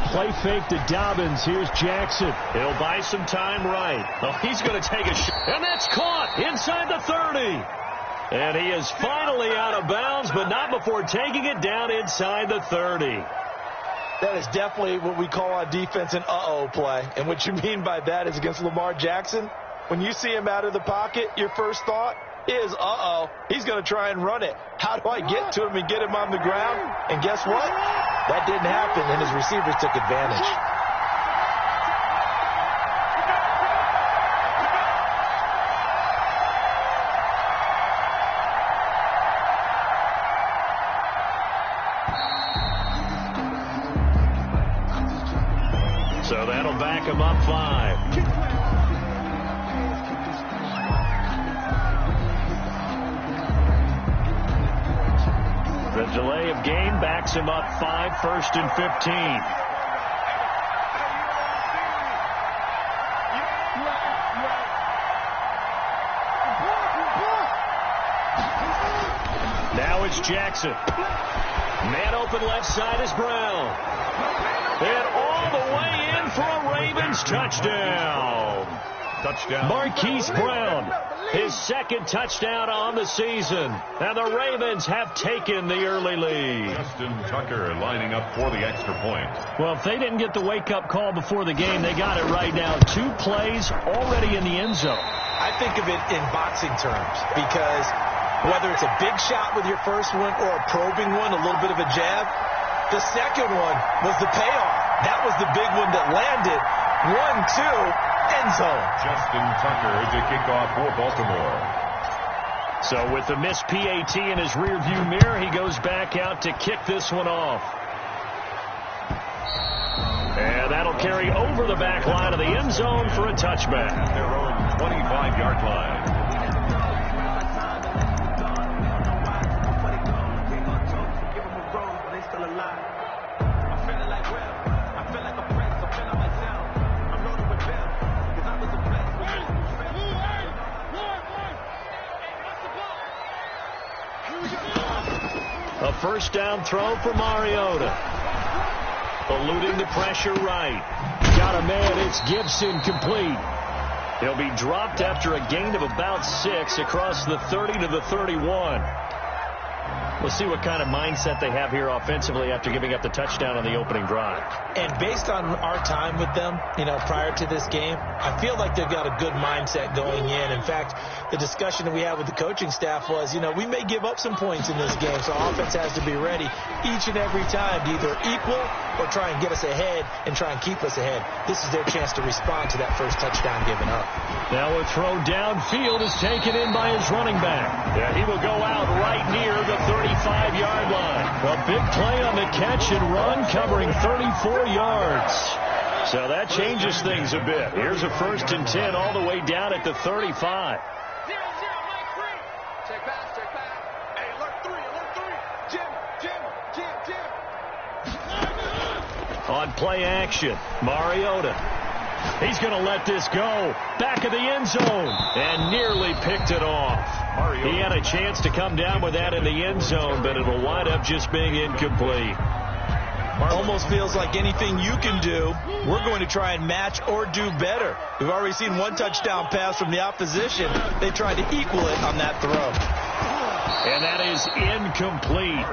play fake to Dobbins. Here's Jackson. He'll buy some time right. Oh, he's going to take a shot. And that's caught inside the 30. And he is finally out of bounds, but not before taking it down inside the 30. That is definitely what we call on defense an uh-oh play. And what you mean by that is against Lamar Jackson, when you see him out of the pocket, your first thought is, uh-oh, he's going to try and run it. How do I get to him and get him on the ground? And guess what? That didn't happen, and his receivers took advantage. So that'll back him up 5. The delay of game backs him up 5, 1st and 15. Now it's Jackson. Man open left side is Brown. And all the way in for a Ravens touchdown. Marquise Brown, his second touchdown on the season. And the Ravens have taken the early lead. Justin Tucker lining up for the extra point. Well, if they didn't get the wake-up call before the game, they got it right now. 2 plays already in the end zone. I think of it in boxing terms because whether it's a big shot with your first one or a probing one, a little bit of a jab, the second one was the payoff. That was the big one that landed. 1-2. End zone. Justin Tucker to kick off for Baltimore. So with the missed PAT in his rearview mirror, he goes back out to kick this one off. And that'll carry over the back line of the end zone for a touchback. Their own 25-yard line. A first down throw for Mariota. Eluding the pressure right. Got a man. It's Gibson, complete. He'll be dropped after a gain of about 6 across the 30 to the 31. We'll see what kind of mindset they have here offensively after giving up the touchdown on the opening drive. And based on our time with them, prior to this game, I feel like they've got a good mindset going in. In fact, the discussion that we had with the coaching staff was, we may give up some points in this game, so offense has to be ready each and every time to either equal or try and get us ahead and try and keep us ahead. This is their chance to respond to that first touchdown given up. Now a throw downfield is taken in by his running back. Yeah, he will go out right near the 35-yard line. A big play on the catch and run, covering 34 yards. So that changes things a bit. Here's a 1st and 10 all the way down at the 35. Check back. Hey, alert 3. Jim. On play action, Mariota. He's going to let this go. Back of the end zone. And nearly picked it off. He had a chance to come down with that in the end zone, but it'll wind up just being incomplete. Almost feels like anything you can do, we're going to try and match or do better. We've already seen one touchdown pass from the opposition. They tried to equal it on that throw. And that is incomplete.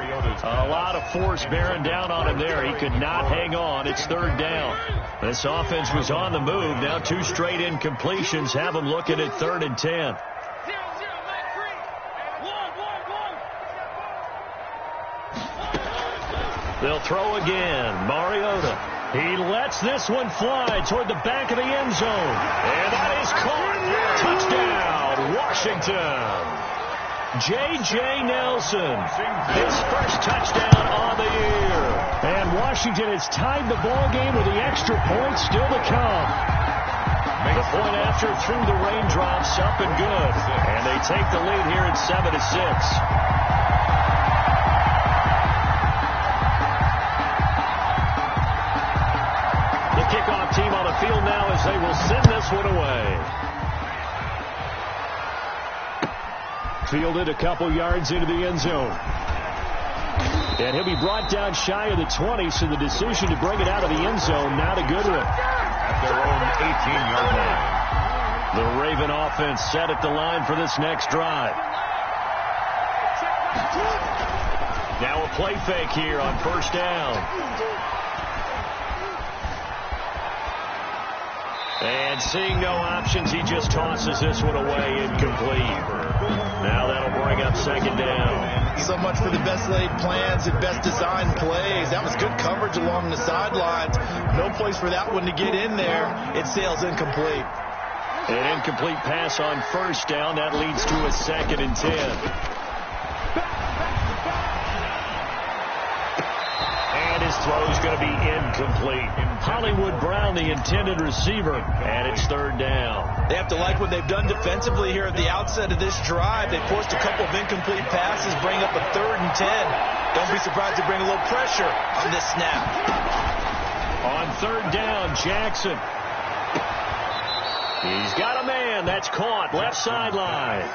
A lot of force bearing down on him there. He could not hang on. It's 3rd down. This offense was on the move. Now 2 straight incompletions have them looking at 3rd and 10. They'll throw again. Mariota. He lets this one fly toward the back of the end zone. And that is caught. Touchdown, Washington. J.J. Nelson, his first touchdown on the year. And Washington has tied the ball game with the extra point still to come. The point after through the raindrops, up and good. And they take the lead here at 7-6. Kickoff team on the field now as they will send this one away. Fielded a couple yards into the end zone. And he'll be brought down shy of the 20, so the decision to bring it out of the end zone, not a good one. At their own 18-yard line. The Raven offense set at the line for this next drive. Now a play fake here on first down. And seeing no options, he just tosses this one away, incomplete. Now that'll bring up second down. So much for the best laid plans and best designed plays. That was good coverage along the sidelines. No place for that one to get in there. It sails incomplete. An incomplete pass on first down. That leads to a 2nd and 10. And his throw is going to be incomplete. Hollywood Brown, the intended receiver, and it's 3rd down. They have to like what they've done defensively here at the outset of this drive. They forced a couple of incomplete passes, bring up a 3rd and 10. Don't be surprised to bring a little pressure on this snap. On 3rd down, Jackson. He's got a man. That's caught. Left sideline.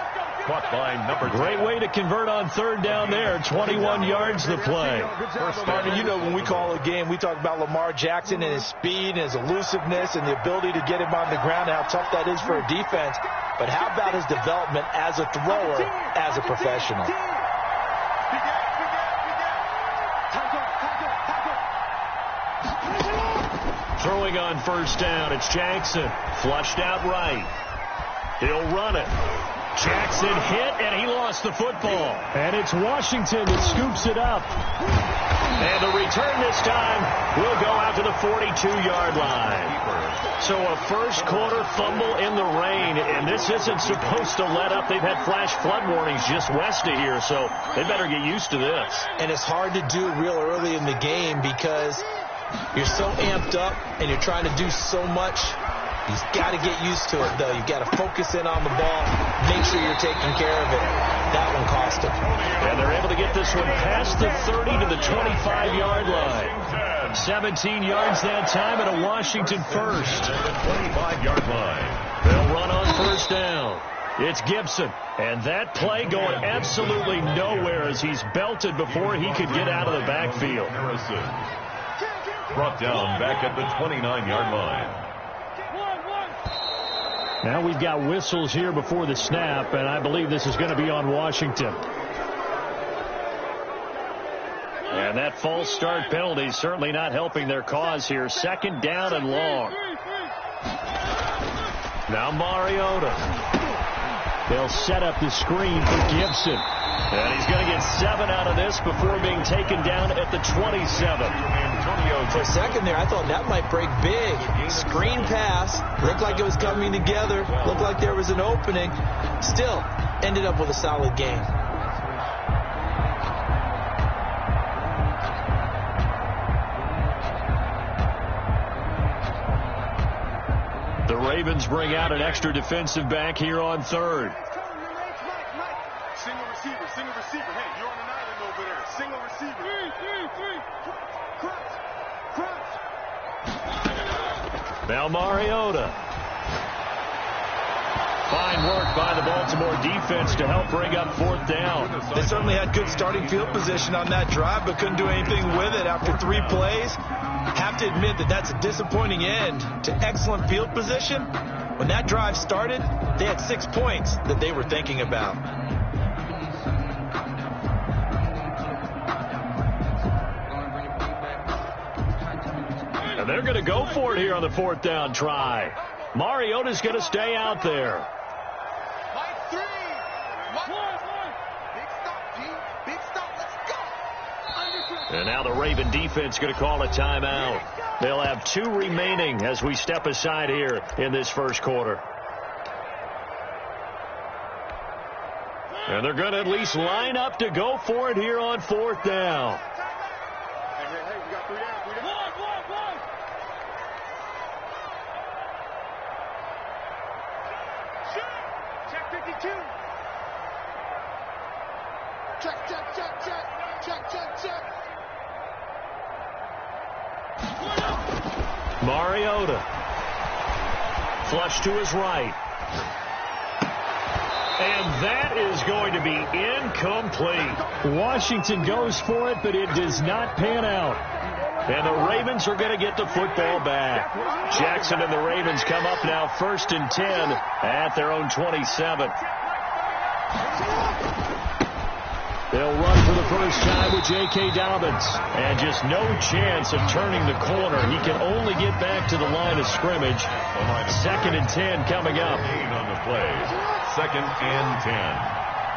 Caught by number 10. Great way to convert on 3rd down there. 21 yards the play. Partner, you know when we call a game, we talk about Lamar Jackson and his speed and his elusiveness and the ability to get him on the ground and how tough that is for a defense. But how about his development as a thrower, as a professional? Throwing on first down, it's Jackson. Flushed out right. He'll run it. Jackson hit, and he lost the football. And it's Washington that scoops it up. And the return this time will go out to the 42-yard line. So a first-quarter fumble in the rain, and this isn't supposed to let up. They've had flash flood warnings just west of here, so they better get used to this. And it's hard to do real early in the game because you're so amped up and you're trying to do so much. You've got to get used to it, though. You've got to focus in on the ball, make sure you're taking care of it. That one cost them. And they're able to get this one past the 30 to the 25-yard line. 17 yards that time and a Washington first. 25-yard line. They'll run on first down. It's Gibson. And that play going absolutely nowhere as he's belted before he could get out of the backfield. Harrison. Brought down back at the 29-yard line. Now we've got whistles here before the snap, and I believe this is going to be on Washington. And that false start penalty certainly not helping their cause here. 2nd down and long. Now Mariota. They'll set up the screen for Gibson. And he's going to get 7 out of this before being taken down at the 27. For a second there, I thought that might break big. Screen pass. Looked like it was coming together. Looked like there was an opening. Still, ended up with a solid game. The Ravens bring out an extra defensive back here on 3rd. Single receiver, single receiver. Hey, you're on an island over there. Single receiver. Three. Crunch. Now Mariota. Fine work by the Baltimore defense to help bring up 4th down. They certainly had good starting field position on that drive, but couldn't do anything with it after 3 plays. Have to admit that that's a disappointing end to excellent field position. When that drive started, they had 6 points that they were thinking about. And they're going to go for it here on the 4th down try. Mariota's going to stay out there. And now the Raven defense going to call a timeout. They'll have 2 remaining as we step aside here in this first quarter. And they're going to at least line up to go for it here on 4th down. Hey, we got 3 down. Check 52. Check. Mariota. Flush to his right. And that is going to be incomplete. Washington goes for it, but it does not pan out. And the Ravens are going to get the football back. Jackson and the Ravens come up now 1st and 10 at their own 27. They'll run for the first time with J.K. Dobbins. And just no chance of turning the corner. He can only get back to the line of scrimmage. 2nd and 10 coming up. On the play. 2nd and 10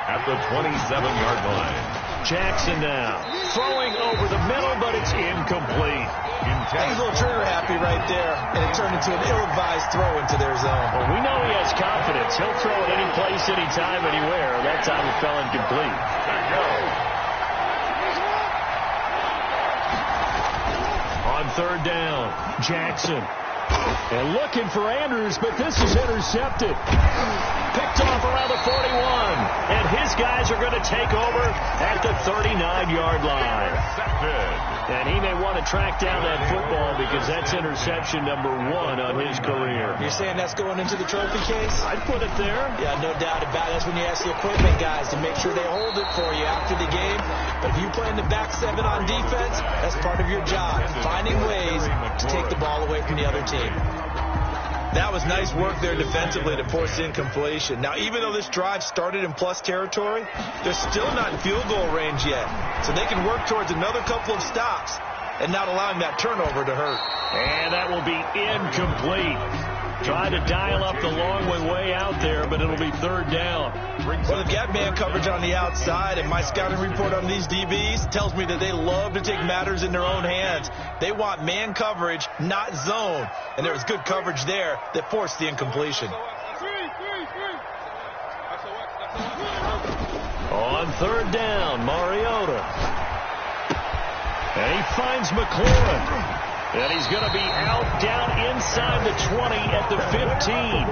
at the 27-yard line. Jackson now throwing over the middle, but it's incomplete. He's a little trigger happy right there, and it turned into an ill-advised throw into their zone. Well, we know he has confidence. He'll throw it any place, anytime, anywhere. That time it fell incomplete. On 3rd down, Jackson. And looking for Andrews, but this is intercepted. Picked off around the 41. And his guys are going to take over at the 39-yard line. And he may want to track down that football because that's interception number 1 on his career. You're saying that's going into the trophy case? I'd put it there. Yeah, no doubt about it. That's when you ask the equipment guys to make sure they hold it for you after the game. But if you play in the back 7 on defense, that's part of your job, finding ways to take the ball away from the other team. That was nice work there defensively to force incompletion. Now, even though this drive started in plus territory, they're still not in field goal range yet. So they can work towards another couple of stops and not allowing that turnover to hurt. And that will be incomplete. Try to dial up the long way out there, but it'll be 3rd down. Well, they've got man coverage on the outside, and my scouting report on these DBs tells me that they love to take matters in their own hands. They want man coverage, not zone. And there was good coverage there that forced the incompletion. On 3rd down, Mariota. And he finds McLaurin. And he's going to be out down inside the 20 at the 15.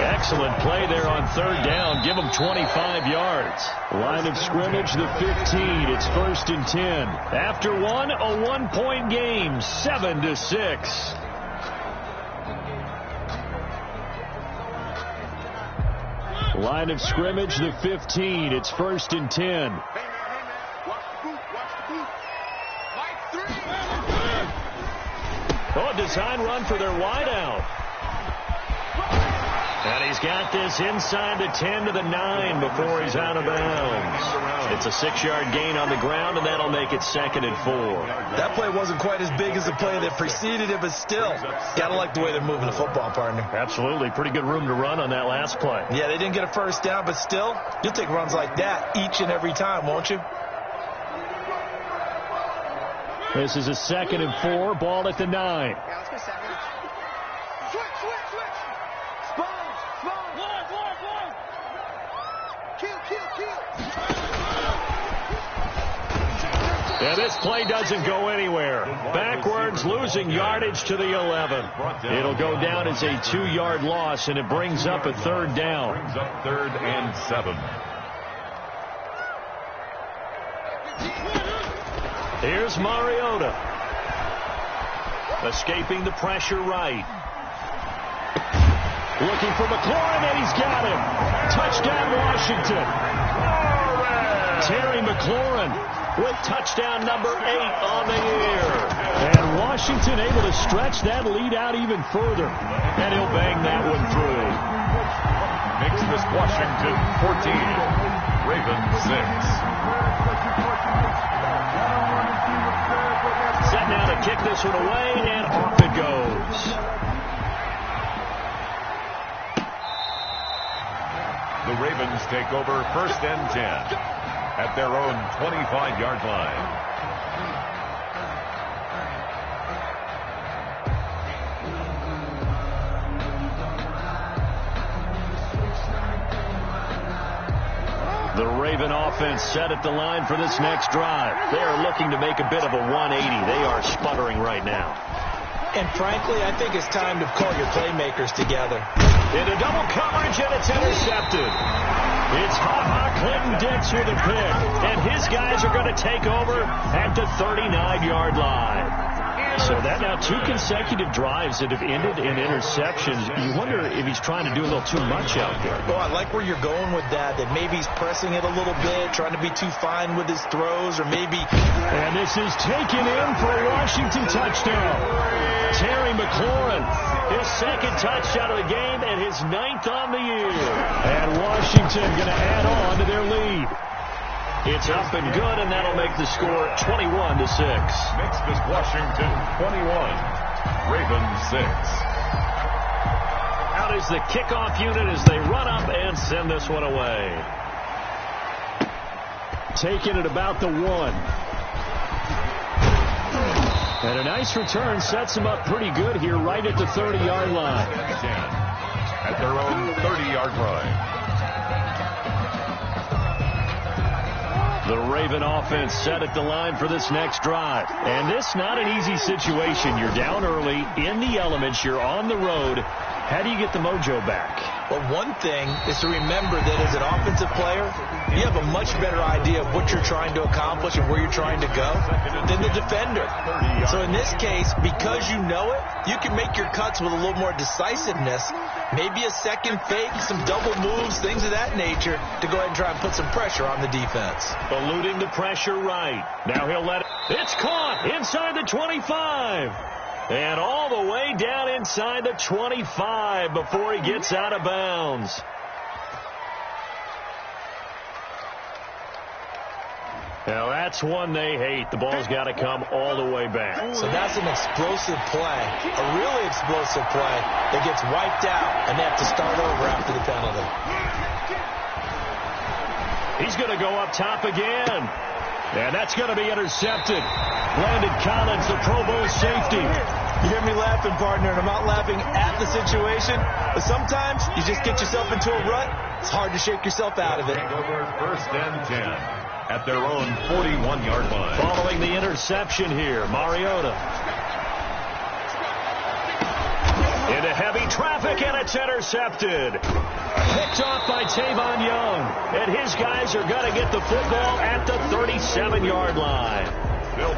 Excellent play there on 3rd down. Give him 25 yards. Line of scrimmage, the 15. It's 1st and 10. After one, a 1-point game, 7-6. Line of scrimmage, the 15. It's 1st and 10. Oh, design run for their wideout. And he's got this inside the 10 to the 9 before he's out of bounds. It's a 6-yard gain on the ground, and that'll make it 2nd and 4. That play wasn't quite as big as the play that preceded it, but still, gotta like the way they're moving the football, partner. Absolutely. Pretty good room to run on that last play. Yeah, they didn't get a first down, but still, you'll take runs like that each and every time, won't you? This is a 2nd and 4, ball at the 9. Yeah, let's go 7. Switch. Spawn. One. Kill. And this play doesn't go anywhere. Backwards, losing yardage to the 11. It'll go down as a 2-yard loss, and it brings up a 3rd down. Brings up 3rd and 7. Here's Mariota. Escaping the pressure right. Looking for McLaurin, and he's got him. Touchdown, Washington. Terry McLaurin with touchdown number 8 on the year. And Washington able to stretch that lead out even further. And he'll bang that one through. Makes this Washington 14. Ravens 6. Set now to kick this one away, and off it goes. The Ravens take over 1st and 10 at their own 25-yard line. The Raven offense set at the line for this next drive. They are looking to make a bit of a 180. They are sputtering right now. And frankly, I think it's time to call your playmakers together. Into double coverage, and it's intercepted. It's Clinton-Dix with a pick, and his guys are going to take over at the 39-yard line. So that now 2 consecutive drives that have ended in interceptions. You wonder if he's trying to do a little too much out there. Well, I like where you're going with that maybe he's pressing it a little bit, trying to be too fine with his throws, or maybe... And this is taken in for a Washington touchdown. Terry McLaurin, his 2nd touchdown of the game and his 9th on the year. And Washington going to add on to their lead. It's up and good, and that'll make the score 21-6. Next is Washington 21, Ravens 6. Out is the kickoff unit as they run up and send this one away. Taking it about the 1. And a nice return sets them up pretty good here right at the 30-yard line. At their own 30-yard line. The Raven offense set at the line for this next drive. And this not an easy situation. You're down early, in the elements, you're on the road. How do you get the mojo back? Well, one thing is to remember that as an offensive player, you have a much better idea of what you're trying to accomplish and where you're trying to go than the defender. So in this case, because you know it, you can make your cuts with a little more decisiveness, maybe a second fake, some double moves, things of that nature, to go ahead and try and put some pressure on the defense. Eluding the pressure right. Now he'll let it. It's caught inside the 25. And all the way down inside the 25 before he gets out of bounds. Now that's one they hate. The ball's got to come all the way back. So that's an explosive play, a really explosive play that gets wiped out, and they have to start over after the penalty. He's going to go up top again. And that's going to be intercepted. Landon Collins, the Pro Bowl safety. You hear me laughing, partner, and I'm not laughing at the situation, but sometimes you just get yourself into a rut. It's hard to shake yourself out of it. Over 1st and 10 at their own 41-yard line. Following the interception here, Mariota. Into heavy traffic, and it's intercepted. Picked off by Tavon Young. And his guys are going to get the football at the 37-yard line.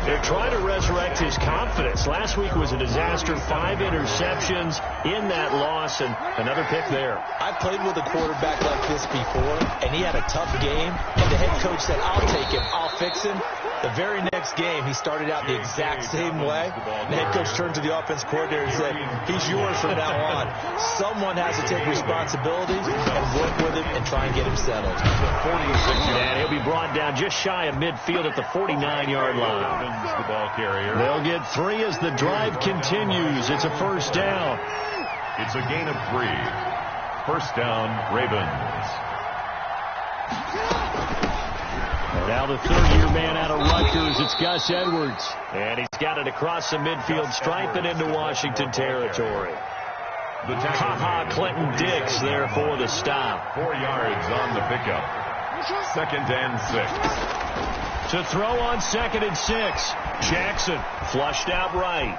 They're trying to resurrect his confidence. Last week was a disaster. 5 interceptions in that loss, and another pick there. I played with a quarterback like this before, and he had a tough game, and the head coach said, I'll take him, I'll fix him. The very next game, he started out the exact same way. The head coach turned to the offense coordinator and said, he's yours from now on. Someone has to take responsibility and work with him and try and get him settled. And he'll be brought down just shy of midfield at the 49-yard line. The ball carrier. They'll get 3 as the drive continues. It's a 1st down. It's a gain of 3. 1st down, Ravens. And now the 3rd-year man out of Rutgers, it's Gus Edwards. And he's got it across the midfield stripe and into Washington territory. Clinton Dix there for the stop. 4 yards on the pickup. 2nd and 6. To throw on 2nd and 6. Jackson flushed out right.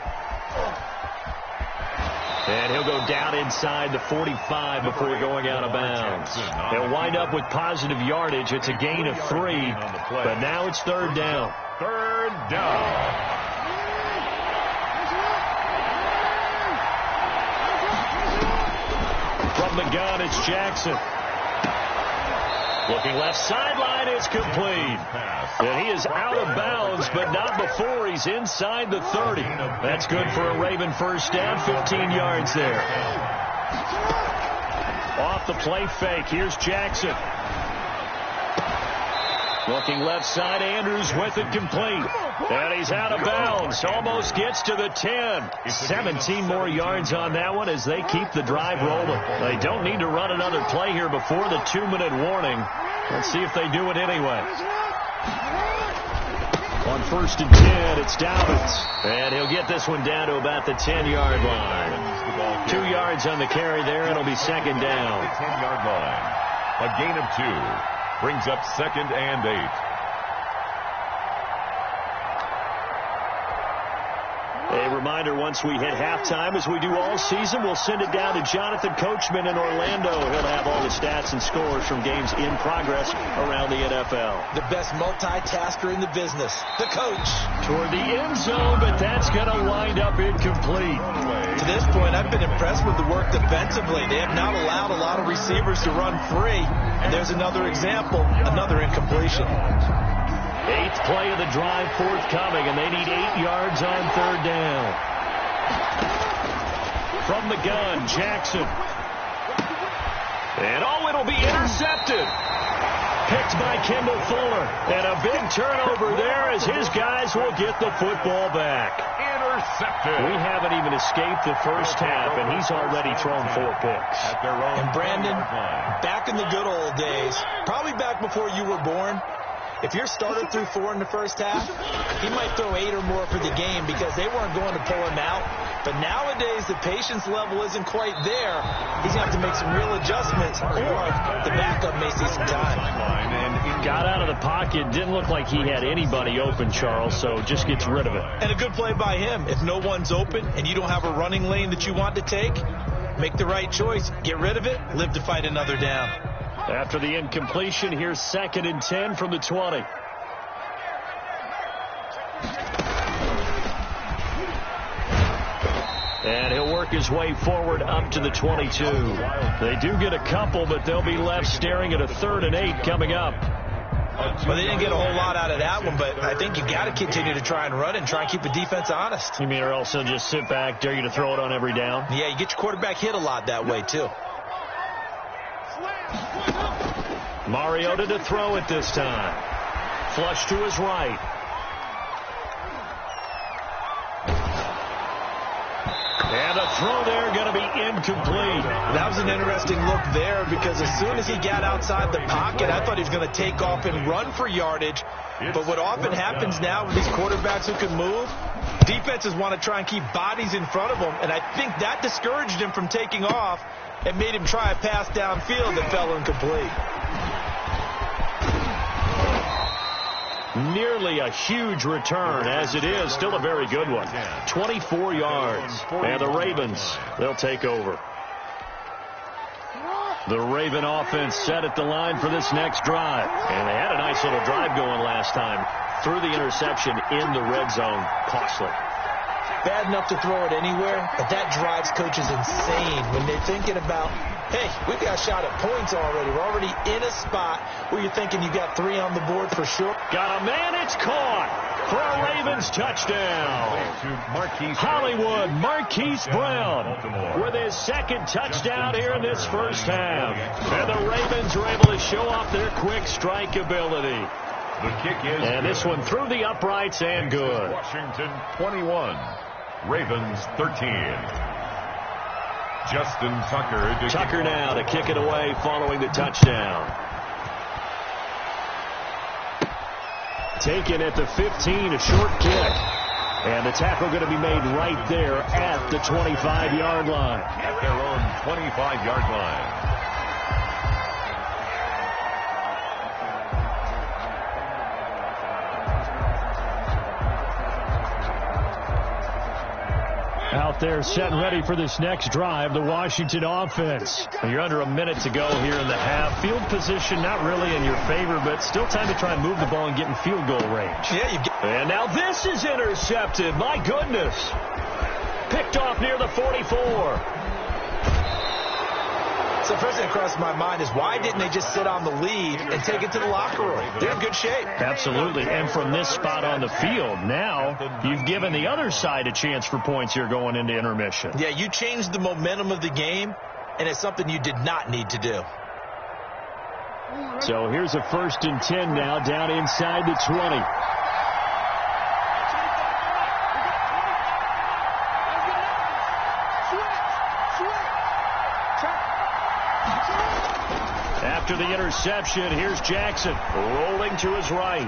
And he'll go down inside the 45 before going out of bounds. They'll wind up with positive yardage. It's a gain of 3, but now it's 3rd down. 3rd down. From the gun, it's Jackson. Looking left sideline, it's complete. And he is out of bounds, but not before he's inside the 30. That's good for a Raven 1st down, 15 yards there. Off the play fake, here's Jackson. Looking left side, Andrews with it complete. And he's out of bounds, almost gets to the 10. 17 more yards on that one as they keep the drive rolling. They don't need to run another play here before the 2-minute warning. Let's see if they do it anyway. On 1st and 10, it's Dobbins. And he'll get this one down to about the 10-yard line. 2 yards on the carry there, and it'll be 2nd down. 10-yard line. A gain of 2. Brings up 2nd and 8. A reminder, once we hit halftime, as we do all season, we'll send it down to Jonathan Coachman in Orlando. He'll have all the stats stats and scores from games in progress around the NFL. The best multitasker in the business, the coach. Toward the end zone, but that's going to wind up incomplete. To this point, I've been impressed with the work defensively. They have not allowed a lot of receivers to run free. And there's another example, another incompletion. 8th play of the drive forthcoming, and they need 8 yards on 3rd down. From the gun, Jackson. And it'll be intercepted. Picked by Kendall Fuller. And a big turnover there as his guys will get the football back. Intercepted. We haven't even escaped the first half, and he's already thrown 4 picks. And Brandon, back in the good old days, probably back before you were born, if your starter threw 4 in the first half, he might throw 8 or more for the game because they weren't going to pull him out. But nowadays, the patience level isn't quite there. He's going to have to make some real adjustments, or the backup may see some time. Got out of the pocket. Didn't look like he had anybody open, Charles, so just gets rid of it. And a good play by him. If no one's open and you don't have a running lane that you want to take, make the right choice. Get rid of it. Live to fight another down. After the incompletion, here's 2nd and 10 from the 20. And he'll work his way forward up to the 22. They do get a couple, but they'll be left staring at a 3rd and 8 coming up. Well, they didn't get a whole lot out of that one, but I think you got to continue to try and run and try and keep the defense honest. You mean, or else they'll just sit back, dare you to throw it on every down? Yeah, you get your quarterback hit a lot that way, too. Mariota to throw it this time. Flush to his right. And a throw there going to be incomplete. That was an interesting look there because as soon as he got outside the pocket, I thought he was going to take off and run for yardage. But what often happens now with these quarterbacks who can move, defenses want to try and keep bodies in front of them. And I think that discouraged him from taking off and made him try a pass downfield that fell incomplete. Nearly a huge return, as it is. Still a very good one. 24 yards. And the Ravens, they'll take over. The Raven offense set at the line for this next drive. And they had a nice little drive going last time. Threw the interception in the red zone. Costly. Bad enough to throw it anywhere, but that drives coaches insane when they're thinking about, hey, we've got a shot at points already. We're already in a spot where you're thinking you got 3 on the board for sure. Got a man, it's caught for a Ravens touchdown. Hollywood Marquise Brown with his 2nd touchdown here in this first half. And the Ravens are able to show off their quick strike ability. The kick is and this one through the uprights and good. Washington 21, Ravens 13. Justin Tucker now to kick it away following the touchdown. Taken at the 15, a short kick. And the tackle going to be made right there at the 25-yard line. At their own 25-yard line. Out there set and ready for this next drive, the Washington offense. You're under a minute to go here in the half. Field position not really in your favor, but still time to try and move the ball and get in field goal range. And now this is intercepted. My goodness. Picked off near the 44. So first thing that crosses my mind is why didn't they just sit on the lead and take it to the locker room? They're in good shape. Absolutely. And from this spot on the field, now you've given the other side a chance for points here going into intermission. Yeah, you changed the momentum of the game, and it's something you did not need to do. So here's a 1st and 10 now down inside the 20. After the interception, here's Jackson rolling to his right.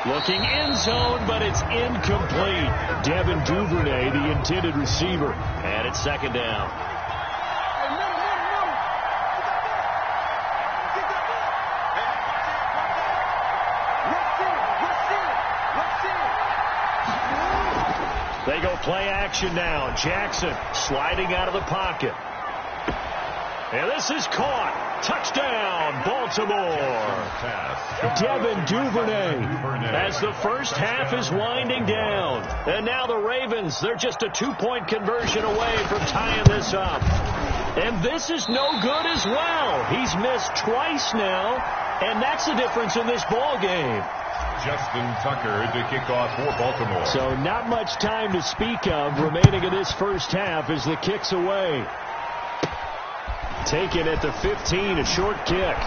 Looking end zone, but it's incomplete. Devin Duvernay, the intended receiver. And it's 2nd down. They go play action now. Jackson sliding out of the pocket. And this is caught. Touchdown, Baltimore. Devin Duvernay as the first half is winding down. And now the Ravens, they're just a 2-point conversion away from tying this up. And this is no good as well. He's missed twice now, and that's the difference in this ball game. Justin Tucker to kick off for Baltimore. So not much time to speak of remaining in this first half as the kick's away. Taken at the 15, a short kick.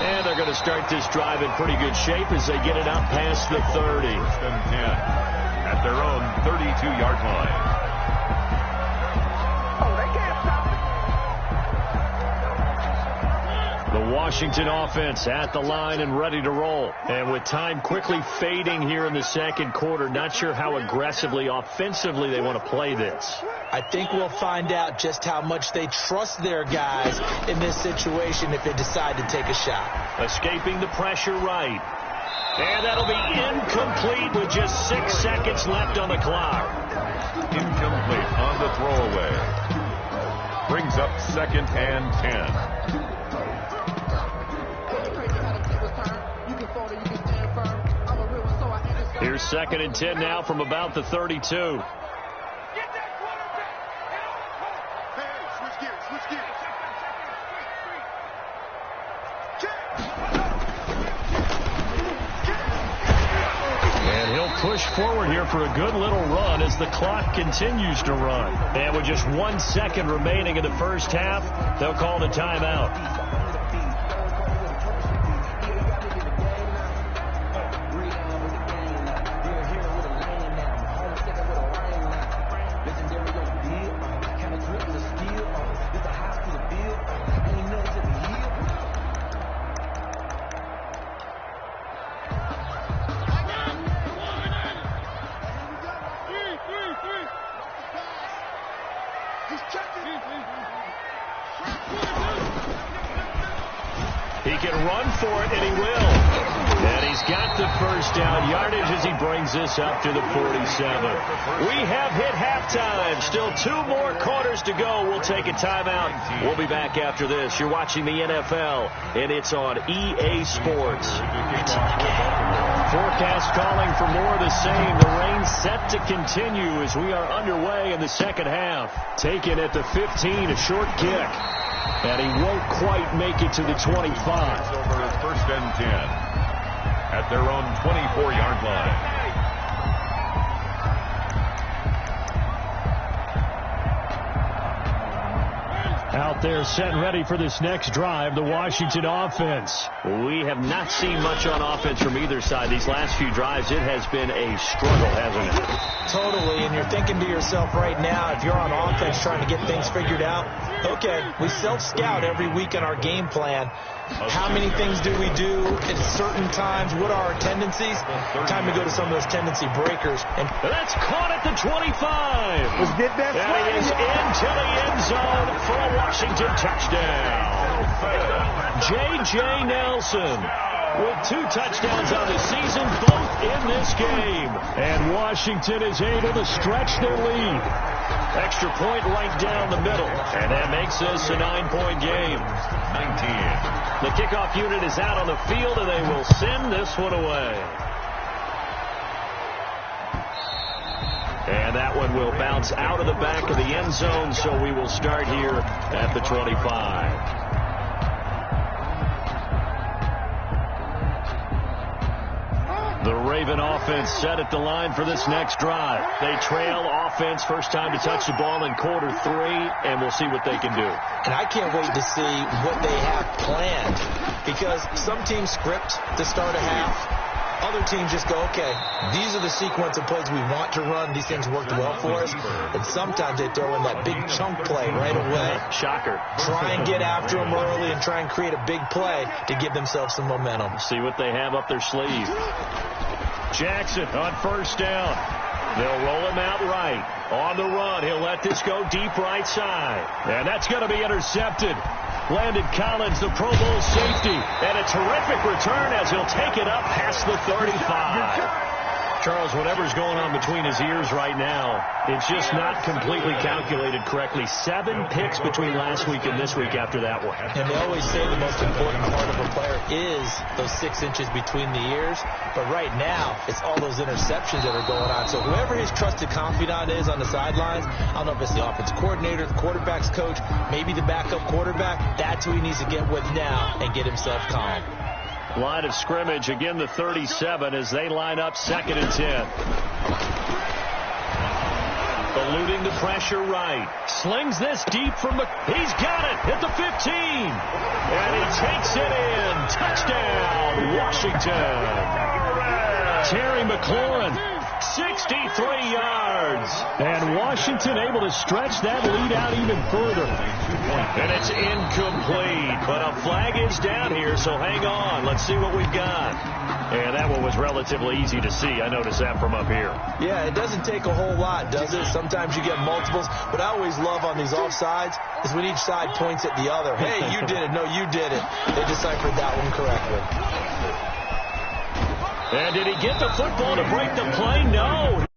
And they're going to start this drive in pretty good shape as they get it out past the 30. First and 10 at their own 32-yard line. The Washington offense at the line and ready to roll. And with time quickly fading here in the second quarter, not sure how aggressively, offensively they want to play this. I think we'll find out just how much they trust their guys in this situation if they decide to take a shot. Escaping the pressure right. And that'll be incomplete with just 6 seconds left on the clock. Incomplete on the throwaway. Brings up 2nd and 10. Here's 2nd and 10 now from about the 32. And he'll push forward here for a good little run as the clock continues to run. And with just 1 second remaining in the first half, they'll call the timeout. He can run for it, and he will. And he's got the first down yardage as he brings this up to the 47. We have hit halftime. Still 2 more quarters to go. We'll take a timeout. We'll be back after this. You're watching the NFL, and it's on EA Sports. Forecast calling for more of the same. The rain set to continue as we are underway in the second half. Taken at the 15, a short kick. And he won't quite make it to the 25. Over 1st and 10 at their own 24-yard line. Out there set and ready for this next drive, the Washington offense. We have not seen much on offense from either side. These last few drives, it has been a struggle, hasn't it? Totally, and you're thinking to yourself right now, if you're on offense trying to get things figured out, okay, we self-scout every week on our game plan. How many things do we do at certain times? What are our tendencies? Time to go to some of those tendency breakers. And that's caught at the 25. Let's get that flag. That is into the end zone for a Washington touchdown. J.J. Nelson with 2 touchdowns on the season, both in this game. And Washington is able to stretch their lead. Extra point right down the middle. And that makes this a 9-point game. 19. The kickoff unit is out on the field, and they will send this one away. And that one will bounce out of the back of the end zone, so we will start here at the 25. The Raven offense set at the line for this next drive. They trail offense, first time to touch the ball in quarter 3, and we'll see what they can do. And I can't wait to see what they have planned, because some teams script to start a half. Other teams just go, okay, these are the sequence of plays we want to run. These things worked well for us. And sometimes they throw in that big chunk play right away. Shocker. Try and get after them early and try and create a big play to give themselves some momentum. See what they have up their sleeve. Jackson on first down. They'll roll him out right. On the run, he'll let this go deep right side. And that's going to be intercepted. Landon Collins, the Pro Bowl safety, and a terrific return as he'll take it up past the 35. Charles, whatever's going on between his ears right now, it's just not completely calculated correctly. 7 picks between last week and this week after that one. And they always say the most important part of a player is those 6 inches between the ears. But right now, it's all those interceptions that are going on. So whoever his trusted confidant is on the sidelines, I don't know if it's the offensive coordinator, the quarterback's coach, maybe the backup quarterback, that's who he needs to get with now and get himself calm. Line of scrimmage, again the 37 as they line up 2nd and 10. Eluding the pressure right. Slings this deep from he's got it at the 15. And he takes it in. Touchdown, Washington. Terry McLaurin, 63 yards. And Washington able to stretch that lead out even further. And it's incomplete. But a flag is down here, so hang on. Let's see what we've got. And that one was relatively easy to see. I noticed that from up here. Yeah, it doesn't take a whole lot, does it? Sometimes you get multiples. But I always love on these offsides is when each side points at the other. Hey, you did it. No, you did it. They deciphered that one correctly. And did he get the football to break the play? No.